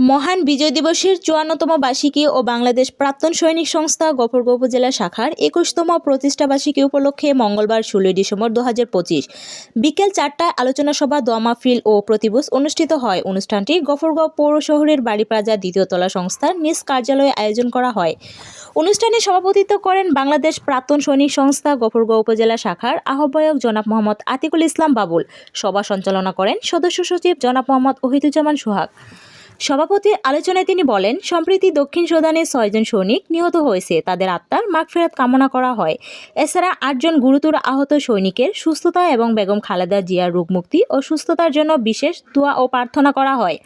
মহান বিজয় দিবসের ৫৪তম বার্ষিকী ও বাংলাদেশ প্রাক্তন সৈনিক সংস্থা গফরগাঁও উপজেলা শাখার ২১তম প্রতিষ্ঠা বার্ষিকী উপলক্ষে মঙ্গলবার ১৬ ডিসেম্বর ২০২৫ বিকেল ৪টায় আলোচনা সভা, দোয়া মাহফিল ও প্রতিভোজ অনুষ্ঠিত হয়। অনুষ্ঠানটি গফরগাঁও পৌর শহরের বাড়ি প্লাজা দ্বিতীয় তলা সংস্থার নিজ কার্যালয়ে আয়োজন করা হয়। অনুষ্ঠানে সভাপতিত্ব করেন বাংলাদেশ প্রাক্তন সৈনিক সংস্থা গফরগাঁও উপজেলা শাখার আহ্বায়ক জনাব মোহাম্মদ আতিকুল ইসলাম বাবুল। সভা সঞ্চালনা করেন সদস্য সচিব জনাব মোহাম্মদ ওহিদুজ্জামান সোহাগ। সভাপতির আলোচনায় তিনি বলেন, সম্প্রতি দক্ষিণ সুদানে ৬ জন সৈনিক নিহত হয়েছে, তাদের আত্মার মাগফিরাত কামনা করা হয়। এছাড়া ৮ জন গুরুতর আহত সৈনিকের সুস্থতা এবং বেগম খালেদা জিয়ার রোগমুক্তি ও সুস্থতার জন্য বিশেষ দোয়া ও প্রার্থনা করা হয়।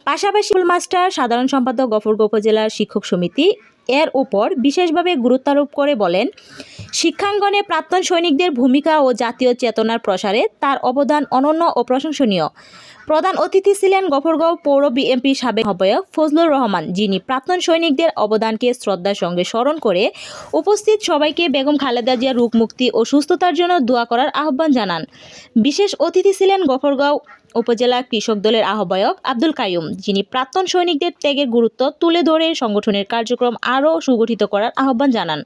পাশাপাশি স্কুল মাস্টার সাধারণ সম্পাদক গফরগাঁও উপজেলার শিক্ষক সমিতি এর উপর বিশেষভাবে গুরুত্বারোপ করে বলেন, শিক্ষাঙ্গনে প্রাক্তন সৈনিকদের ভূমিকা ও জাতীয় চেতনার প্রসারে তার অবদান অনন্য ও প্রশংসনীয়। প্রধান অতিথি ছিলেন গফরগাঁও পৌর বিএনপির সাবেক আহ্বায়ক ফজলুর রহমান, যিনি প্রাক্তন সৈনিকদের অবদানকে শ্রদ্ধার সঙ্গে স্মরণ করে উপস্থিত সবাইকে বেগম খালেদা জিয়ার রোগমুক্তি ও সুস্থতার জন্য দোয়া করার আহ্বান জানান। বিশেষ অতিথি ছিলেন গফরগাঁও উপজেলা কৃষক দলের আহ্বায়ক আব্দুল কাইয়ুম, যিনি প্রাক্তন সৈনিকদের ত্যাগের গুরুত্ব তুলে ধরে সংগঠনের কার্যক্রম আরও সুগঠিত করার আহ্বান জানান।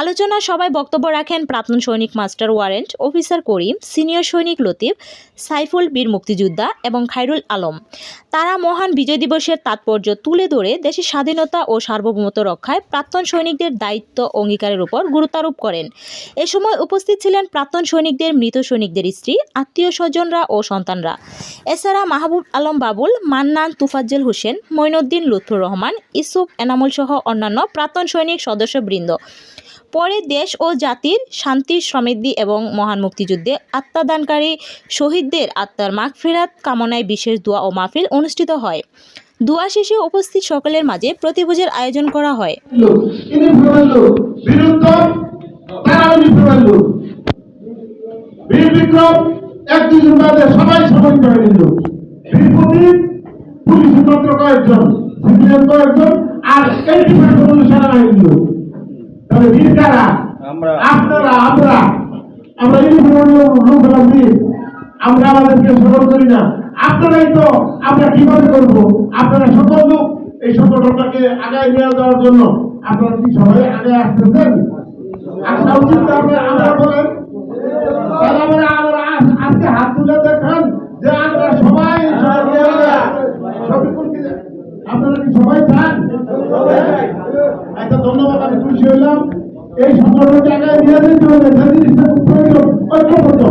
আলোচনা সভায় বক্তব্য রাখেন প্রাক্তন সৈনিক মাস্টার ওয়ারেন্ট অফিসার করিম, সিনিয়র সৈনিক লতিফ, সাইফুল, বীর মুক্তিযোদ্ধা এবং খায়রুল আলম। তারা মহান বিজয় দিবসের তাৎপর্য তুলে ধরে দেশের স্বাধীনতা ও সার্বভৌমত্ব রক্ষায় প্রাক্তন সৈনিকদের দায়িত্ব অঙ্গীকারের উপর গুরুত্বারোপ করেন। এ সময় উপস্থিত ছিলেন প্রাক্তন সৈনিকদের মৃত সৈনিকদের স্ত্রী, আত্মীয় স্বজনরা ও সন্তানরা। এছাড়া মাহবুব আলম বাবুল, মান্নান, তুফাজ্জল হোসেন, মঈনুদ্দিন, লুৎফুর রহমান, ইসুফ, এনামুল সহ অন্যান্য প্রাক্তন সৈনিক সদস্যবৃন্দ। পরে দেশ ও জাতির শান্তি, সমৃদ্ধি এবং মহান মুক্তিযুদ্ধে আত্মদানকারী শহীদদের আত্মার মাগফিরাত কামনায় বিশেষ দোয়া ও মাহফিল অনুষ্ঠিত হয়। দোয়া শেষে উপস্থিত সকলের মাঝে প্রতিভোজের আয়োজন করা হয়। আমরা আমাদেরকে স্মরণ করি না, আপনারাই তো আমরা কিভাবে করবো? আপনারা সকল লোক এই সংগঠনটাকে আগায় নিয়ে যাওয়ার জন্য আপনারা কি সবাই আগে আসতেছেন? আসা উচিত। আমরা বলেন, আজকে হাত তুলে দেখান যে আমরা সবাই আপনারা কি সবাই চান? একটা ধন্যবাদ, আমি খুশি হইলাম। এই সংগঠনকে আগায় নিয়ে যেতে হবে, ঐক্যবদ্ধ।